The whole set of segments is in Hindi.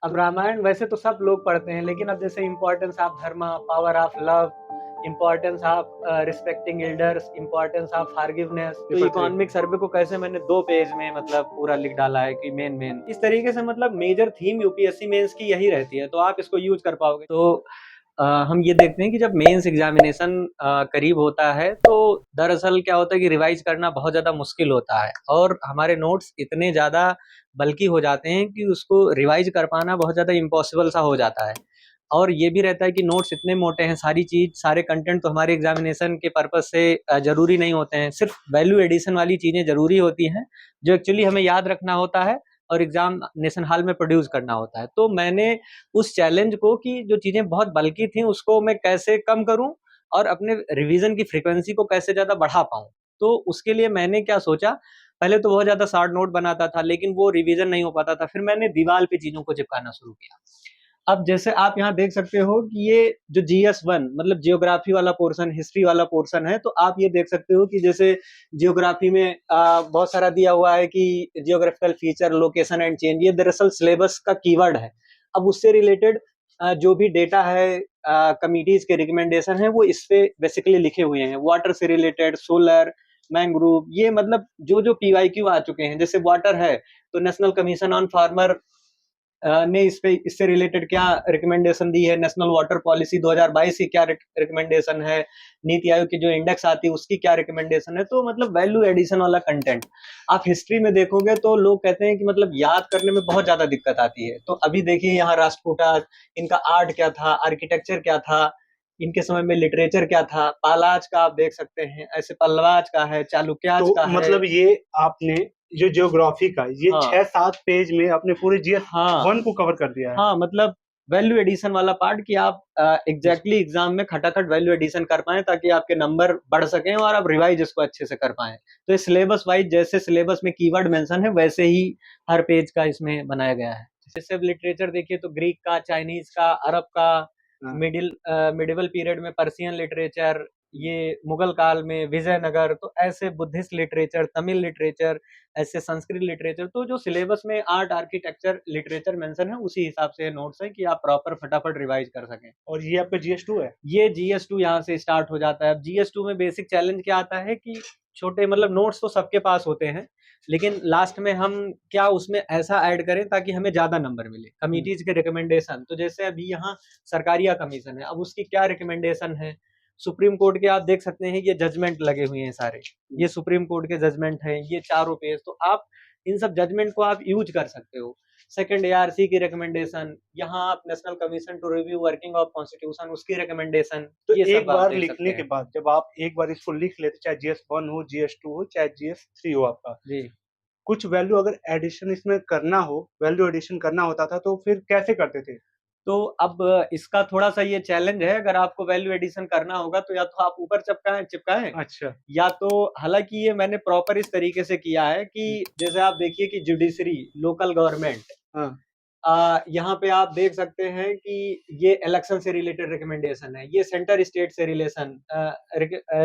अब रामायण वैसे तो सब लोग पढ़ते हैं, लेकिन अब जैसे importance of Dharma, power of love, importance of respecting elders, importance of forgiveness, तो पेपर 3। इकोनॉमिक सर्वे को कैसे मैंने 2 पेज में मतलब पूरा लिख डाला है कि मेन इस तरीके से मतलब मेजर थीम यूपीएससी मेंस की यही रहती है, तो आप इसको यूज कर पाओगे। तो हम ये देखते हैं कि जब मेंस एग्जामिनेशन करीब होता है तो दरअसल क्या होता है कि रिवाइज करना बहुत ज़्यादा मुश्किल होता है और हमारे नोट्स इतने ज़्यादा बल्कि हो जाते हैं कि उसको रिवाइज कर पाना बहुत ज़्यादा इम्पॉसिबल सा हो जाता है। और ये भी रहता है कि नोट्स इतने मोटे हैं, सारी चीज़ सारे कंटेंट तो हमारे एग्जामिनेशन के पर्पज़ से ज़रूरी नहीं होते हैं, सिर्फ वैल्यू एडिशन वाली चीज़ें ज़रूरी होती हैं, जो एक्चुअली हमें याद रखना होता है और एग्जामिनेशन हॉल में प्रोड्यूस करना होता है। तो मैंने उस चैलेंज को कि जो चीज़ें बहुत बल्कि थी उसको मैं कैसे कम करूँ और अपने रिवीजन की फ्रीक्वेंसी को कैसे ज़्यादा बढ़ा पाऊँ। तो उसके लिए मैंने क्या सोचा, पहले तो बहुत ज़्यादा शॉर्ट नोट बनाता था लेकिन वो रिवीजन नहीं हो पाता था, फिर मैंने दीवार पे चीज़ों को चिपकाना शुरू किया। अब जैसे आप यहाँ देख सकते हो कि ये जो जीएस 1 मतलब जियोग्राफी वाला पोर्शन, हिस्ट्री वाला पोर्शन है, तो आप ये देख सकते हो कि जैसे जियोग्राफी में बहुत सारा दिया हुआ है कि geographical feature, location and change, ये दरअसल सिलेबस का कीवर्ड है। अब उससे रिलेटेड जो भी डेटा है, कमिटीज के रिकमेंडेशन है, वो इस पे बेसिकली लिखे हुए हैं। वाटर से रिलेटेड, सोलर, मैंग्रोव, ये मतलब जो जो पीवाईक्यू आ चुके हैं, जैसे वाटर है तो नेशनल कमीशन ऑन फार्मर ने इससे रिलेटेड क्या रिकमेंडेशन दी है, नेशनल वाटर पॉलिसी 2022 की क्या रिकमेंडेशन है, नीति आयोग की जो इंडेक्स आती है उसकी क्या रिकमेंडेशन है, तो मतलब वैल्यू एडिशन वाला कंटेंट। आप हिस्ट्री में देखोगे तो लोग कहते हैं कि मतलब याद करने में बहुत ज्यादा दिक्कत आती है, तो अभी देखिए यहाँ राष्ट्रकूटा, इनका आर्ट क्या था, आर्किटेक्चर क्या था, इनके समय में लिटरेचर क्या था, पालाज का आप देख सकते हैं, ऐसे पल्लवाज का है, चालुक्याज तो का है। मतलब ये आपने जो ज्योग्राफी का ये हाँ 6-7 पेज में आपने पूरे जीएस हाँ 1 को कवर कर दिया है। हाँ, मतलब वैल्यू एडिशन वाला पार्ट कि आप एग्जैक्टली एग्जाम में खटाखट वैल्यू एडिशन कर पाएं ताकि आपके नंबर बढ़ सकें और आप रिवाइज इसको अच्छे से कर पाएं। तो ये सिलेबस वाइज जैसे सिलेबस में कीवर्ड मेंशन है वैसे ही हर पेज का इसमें बनाया गया है। जैसे लिटरेचर देखिए तो ग्रीक का, चाइनीज का, अरब का, हाँ। मिडिवल पीरियड में पर्सियन लिटरेचर, ये मुगल काल में विजयनगर, तो ऐसे बुद्धिस्ट लिटरेचर, तमिल लिटरेचर, ऐसे संस्कृत लिटरेचर, तो जो सिलेबस में आर्ट, आर्किटेक्चर, लिटरेचर मेंशन है उसी हिसाब से नोट्स है कि आप प्रॉपर फटाफट रिवाइज कर सकें। और ये आपका जीएस 2 है? ये जीएस 2 यहाँ से स्टार्ट हो जाता है। अब जीएस 2 में बेसिक चैलेंज क्या आता है कि छोटे मतलब नोट्स तो सबके पास होते हैं, लेकिन लास्ट में हम क्या उसमें ऐसा ऐड करें ताकि हमें ज्यादा नंबर मिले। कमिटीज के रिकमेंडेशन, तो जैसे अभी यहाँ सरकारिया कमीशन है, अब उसकी क्या रिकमेंडेशन है, सुप्रीम कोर्ट के आप देख सकते हैं ये जजमेंट लगे हुए हैं सारे, ये सुप्रीम कोर्ट के जजमेंट हैं, ये चारों पेज, तो आप इन सब जजमेंट को आप यूज कर सकते हो। सेकंड एआरसी की रिकमेंडेशन, यहाँ आप national commission to review working of constitution उसकी रिकमेंडेशन, तो ये एक सब आप बार देख सकते लिखने के हैं। बाद जब आप एक बार इसको लिख लेते, चाहे जीएस 1 हो, जीएस 2 हो, चाहे जीएस 3 हो आपका, जी। कुछ वैल्यू अगर एडिशन इसमें करना हो, वैल्यू एडिशन करना होता था तो फिर कैसे करते थे? तो अब इसका थोड़ा सा ये चैलेंज है, अगर आपको वैल्यू एडिशन करना होगा तो या तो आप ऊपर चिपकाएं चिपकाएं, अच्छा। या तो हालांकि ये मैंने प्रॉपर इस तरीके से किया है कि जैसे आप देखिए कि जुडिशरी, लोकल गवर्नमेंट, हाँ। यहाँ पे आप देख सकते हैं कि ये इलेक्शन से रिलेटेड रिकमेंडेशन है, ये सेंटर स्टेट से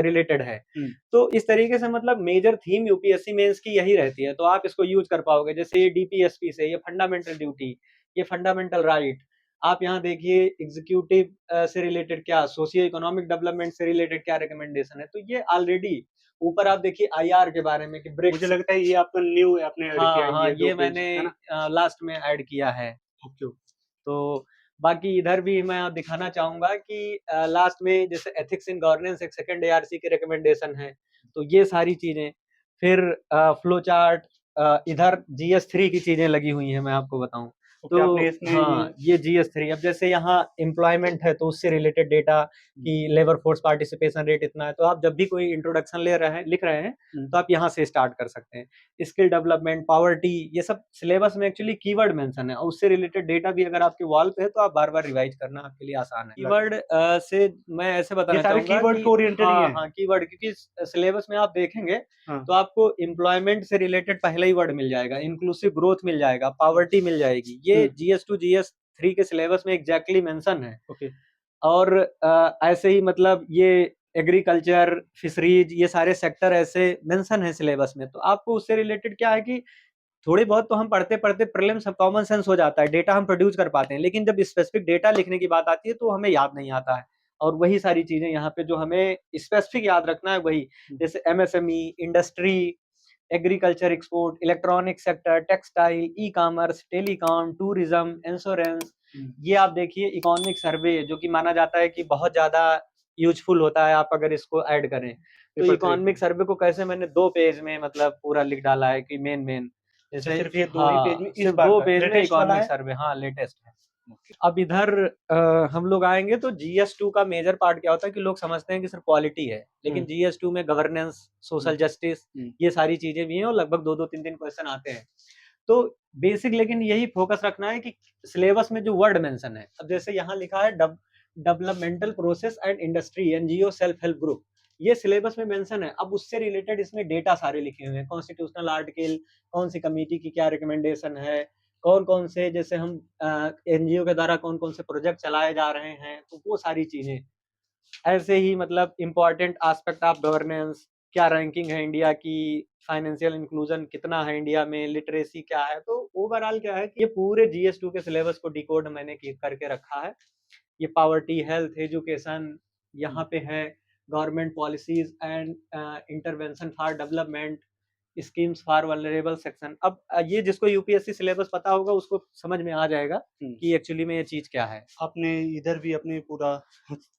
रिलेटेड है। हुँ। तो इस तरीके से मतलब मेजर थीम यूपीएससी मेंस की यही रहती है, तो आप इसको यूज कर पाओगे। जैसे ये डीपीएसपी से, ये फंडामेंटल ड्यूटी, ये फंडामेंटल राइट, आप यहाँ देखिए एग्जीक्यूटिव से रिलेटेड क्या, सोशियो इकोनॉमिक डेवलपमेंट से रिलेटेड क्या रिकमेंडेशन है, तो ये ऑलरेडी ऊपर आप देखिए आईआर के बारे में कि मुझे ब्रिक्स। लगता है ये आपका न्यू आपने ऐड किया हाँ है, हाँ, ये 2 ये पेज, मैंने है ना? लास्ट में ऐड किया है। Okay, okay. तो बाकी इधर भी मैं दिखाना चाहूँगा कि लास्ट में जैसे एथिक्स इन गवर्नेंस एक सेकंड एआरसी की रिकमेंडेशन है, तो ये सारी चीज़ें। फिर फ्लो चार्ट, इधर जीएस 3 की चीज़ें लगी हुई हैं, मैं आपको बताऊँ। ओके, आपने तो इसमें ये हाँ, ये जीएस 3, अब जैसे यहाँ एम्प्लॉयमेंट है तो उससे रिलेटेड डेटा कि लेबर फोर्स पार्टिसिपेशन रेट इतना है, तो आप जब भी कोई इंट्रोडक्शन ले रहे हैं, लिख रहे हैं, तो आप यहाँ से स्टार्ट कर सकते हैं। स्किल डेवलपमेंट, पॉवर्टी, ये सब सिलेबस में एक्चुअली कीवर्ड मेंशन है और उससे रिलेटेड डेटा भी अगर आपके वॉल पे है तो आप बार-बार रिवाइज करना आपके लिए आसान है। लग कीवर्ड से मैं ऐसे ये बताना सारे चाहूँगा कीवर्ड कि के ओरिएंटेड ही हाँ, हैं। हाँ, कीवर्ड, क्योंकि सिलेबस में आप देखेंगे हाँ। तो आपको एम्प्लॉयमेंट से रिलेटेड पहला ही वर्ड मिल जाएगा, इंक्लूसिव ग्रोथ मिल जाएगा, पॉवर्टी मिल जाएगी। ये हुँ। जीएस 2 जीएस 3 के सिलेबस में एग्जैक्टली मेंशन है। ओके। और ऐसे ही मतलब ये एग्रीकल्चर, फिशरीज, ये सारे सेक्टर ऐसे मेंशन है सिलेबस में, तो आपको उससे रिलेटेड क्या है कि थोड़ी बहुत तो हम पढ़ते-पढ़ते प्रीलिम्स कॉमन सेंस हो जाता है, डेटा हम प्रोड्यूस कर पाते हैं, लेकिन जब स्पेसिफिक डेटा लिखने की बात आती है तो हमें याद नहीं आता है। और वही सारी चीज़ें यहाँ पे जो हमें स्पेसिफिक याद रखना है वही, जैसे MSME, industry, agriculture export, electronic sector, textile, e-commerce, telecom, tourism, insurance, ये आप देखिए इकोनॉमिक सर्वे जो कि माना जाता है कि बहुत ज़्यादा यूज़फुल होता है आप अगर इसको ऐड करें। तो पेपर 3 इकोनॉमिक सर्वे को कैसे मैंने 2 पेज में मतलब पूरा लिख डाला है कि मेन-मेन अच्छा, जैसे सिर्फ ये 2 ही पेज हाँ, में इस सिर्फ बार 2 का पेज में लेटेस्ट वाला इकोनॉमिक है? सर्वे हाँ, लेटेस्ट है। ओके। अब इधर हम लोग आएँगे तो जीएस2 का मेजर पार्ट क्या होता है कि लोग समझते हैं कि सिर्फ पॉलिटी है, लेकिन हुँ, जीएस2 में गवर्नेंस, हुँ, सोशल जस्टिस हुँ, ये सारी चीज़ें भी हैं और लगभग 2-2 3-3 क्वेश्चन आते हैं। तो बेसिक लेकिन यही फोकस रखना है कि सिलेबस में जो वर्ड मेंशन है, अब जैसे यहाँ लिखा है developmental process and industry NGO self help group, ये सिलेबस में मेंशन है। अब उससे रिलेटेड इसमें डेटा सारे लिखे हुए हैं, कॉन्स्टिट्यूशनल आर्टिकल, कौन सी कमेटी की क्या रिकमेंडेशन है, कौन-कौन से जैसे हम एनजीओ के द्वारा कौन-कौन से प्रोजेक्ट चलाए जा रहे हैं, तो वो सारी चीज़ें। ऐसे ही मतलब इम्पोर्टेंट एस्पेक्ट ऑफ गवर्नेंस, क्या रैंकिंग है इंडिया की, फाइनेंशियल इंक्लूजन कितना है इंडिया में, लिटरेसी क्या है, तो ओवरऑल क्या है कि ये पूरे जीएस2 के सिलेबस को डिकोड मैंने करके रखा है। ये पॉवर्टी, हेल्थ, एजुकेशन, हुँ। यहाँ पे है government policies and intervention for development, schemes for vulnerable section. अब ये जिसको यूपीएससी सिलेबस पता होगा उसको समझ में आ जाएगा हुँ। कि एक्चुअली में ये चीज़ क्या है। आपने इधर भी अपने पूरा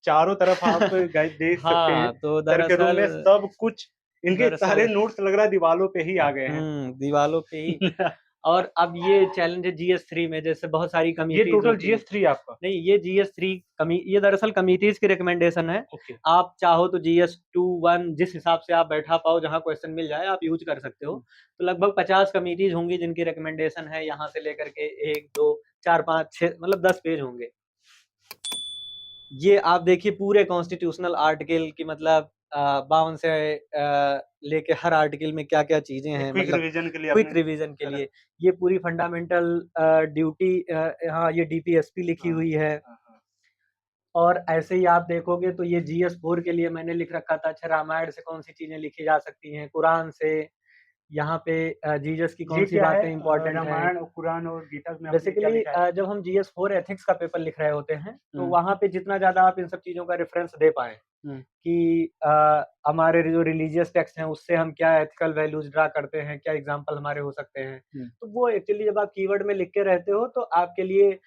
चारों तरफ आप गाइस देख सकते हैं, हाँ, तो सर के रूम दरअसल में सब कुछ इनके दरअसल सारे नोट्स लग रहा है दीवालों पे ही आ गए हैं। दीवालों पे ही। और अब ये चैलेंज है जीएस3 में जैसे बहुत सारी ये कमिटीज़ टोटल होती हैं। जीएस 3 आपका? नहीं, ये जीएस3 ये दरअसल कमिटीज़ की रिकमेंडेशन है। ओके। आप चाहो तो जीएस2 1 जिस हिसाब से आप बैठा पाओ, जहाँ क्वेश्चन मिल जाए, आप यूज़ कर सकते हो। हुँ, तो लगभग 50 कमिटीज़ होंगी जिनकी रिकमेंडेशन है, यहाँ से लेकर के 1, 2, 4, 5, 6 मतलब 10 पेज होंगे। ये आप देखिए पूरे कॉन्स्टिट्यूशनल आर्टिकल की मतलब 52 से लेके हर आर्टिकल में क्या-क्या चीज़ें एक हैं, क्विक मतलब रिवीजन के लिए क्विक आपने रिवीजन के करा। लिए। ये पूरी फंडामेंटल ड्यूटी हाँ, ये डीपीएसपी लिखी हाँ, हुई है। हाँ, हाँ। और ऐसे ही आप देखोगे तो ये जीएस4 के लिए मैंने लिख रखा था, अच्छा रामायण से कौन-सी चीज़ें लिखी जा सकती हैं, कुरान से, यहाँ पे जीसस की ये कौन-सी क्या है बातें इम्पोर्टेंट हैं। रामायण और कुरान और गीता में आपने क्या बेसिकली लिखा है? जब हम जीएस4 एथिक्स का पेपर लिख रहे होते हैं, तो हुँ, वहाँ पे जितना ज़्यादा आप इन सब चीज़ों का रेफ़रेंस दे पाएँ, हुँ, कि हमारे जो रिलीजियस टेक्स्ट हैं उससे हम क्या एथिकल वैल्यूज़ ड्रा करते हैं, क्या एग्ज़ाम्पल हमारे हो सकते हैं। हुँ, तो वो एक्चुअली जब आप कीवर्ड में लिख के रहते हो तो आपके लिए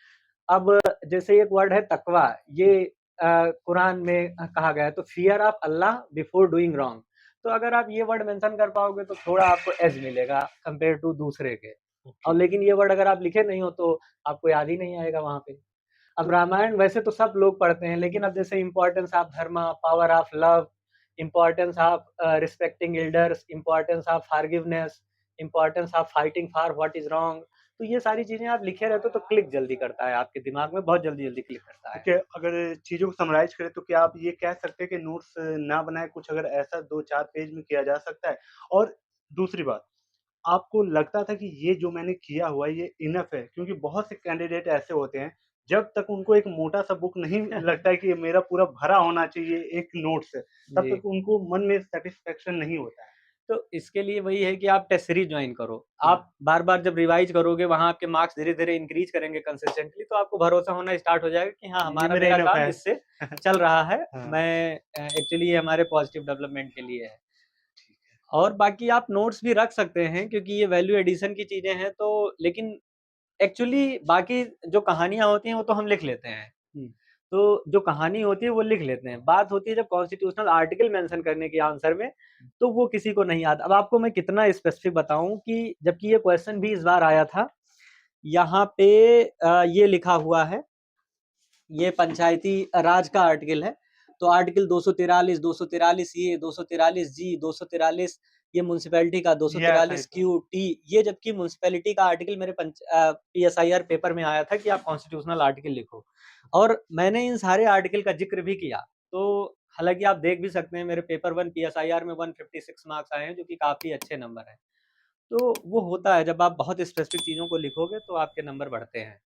अब जैसे एक वर्ड है तकवा, हुँ, ये कुरान में कहा गया है तो fear of Allah before doing wrong. तो अगर आप ये वर्ड मेंशन कर पाओगे तो थोड़ा आपको एज मिलेगा कंपेयर टू दूसरे के। ओके। और लेकिन ये वर्ड अगर आप लिखे नहीं हो तो आपको याद ही नहीं आएगा वहाँ पे। अब तो रामायण वैसे तो सब लोग पढ़ते हैं, लेकिन अब जैसे importance of Dharma, power of love, importance of respecting elders, importance of forgiveness, importance of fighting for what is wrong, तो ये सारी चीज़ें आप लिखे रहते हो तो क्लिक जल्दी करता है आपके दिमाग में, बहुत जल्दी-जल्दी क्लिक करता है। ओके, अगर चीज़ों को समराइज़ करें तो क्या आप ये कह सकते हैं कि नोट्स ना बनाएँ, कुछ अगर ऐसा 2-4 पेज में किया जा सकता है? और दूसरी बात, आपको लगता था कि ये जो मैंने किया हुआ है ये इनफ है? क्योंकि बहुत से कैंडिडेट ऐसे होते हैं, जब तक उनको एक मोटा-सा बुक नहीं लगता है कि ये मेरा पूरा भरा होना चाहिए एक नोट से, तब जी। तक उनको मन में सैटिस्फैक्शन नहीं होता है। तो इसके लिए वही है कि आप टेस्ट सीरीज़ जॉइन करो। हुँ, आप बार-बार जब रिवाइज़ करोगे, वहाँ आपके मार्क्स धीरे-धीरे इंक्रीज़ करेंगे कंसिस्टेंटली, तो आपको भरोसा होना स्टार्ट हो जाएगा कि हाँ, ये हमारा मेरा मेरा इनफ काम है। इससे चल रहा है। हाँ, मैं एक्चुअली ये हमारे पॉज़िटिव डेवलपमेंट के लिए है। ठीक है। और बाकी आप नोट्स भी रख सकते हैं क्योंकि ये वैल्यू एडिशन की चीज़ें हैं तो लेकिन एक्चुअली बाकी जो कहानियाँ होती हैं, वो तो हम लिख लेते हैं। हुँ, तो जो कहानी होती है वो लिख लेते हैं। बात होती है जब कॉन्स्टिट्यूशनल आर्टिकल मेंशन करने की आंसर में, तो वो किसी को नहीं आता। अब आपको मैं कितना स्पेसिफिक बताऊँ कि जबकि ये क्वेश्चन भी इस बार आया था, यहाँ पे ये लिखा हुआ है, ये पंचायती राज का आर्टिकल है। तो आर्टिकल 243, 243 ये, 243 जी, 243 ये म्युनिसिपैलिटी का, ये आया था 243 इस बार। क्यू, टी ये जबकि म्युनिसिपैलिटी का आर्टिकल मेरे पीएसआईआर पेपर में आया था कि आप कॉन्स्टिट्यूशनल आर्टिकल लिखो। और मैंने इन सारे आर्टिकल का ज़िक्र भी किया। तो हालाँकि आप देख भी सकते हैं मेरे पेपर 1 पीएसआईआर में 156 मार्क्स आए हैं जो कि काफ़ी अच्छे नंबर हैं। तो वो होता है जब आप बहुत स्पेसिफिक चीज़ों को लिखोगे तो आपके नंबर बढ़ते हैं।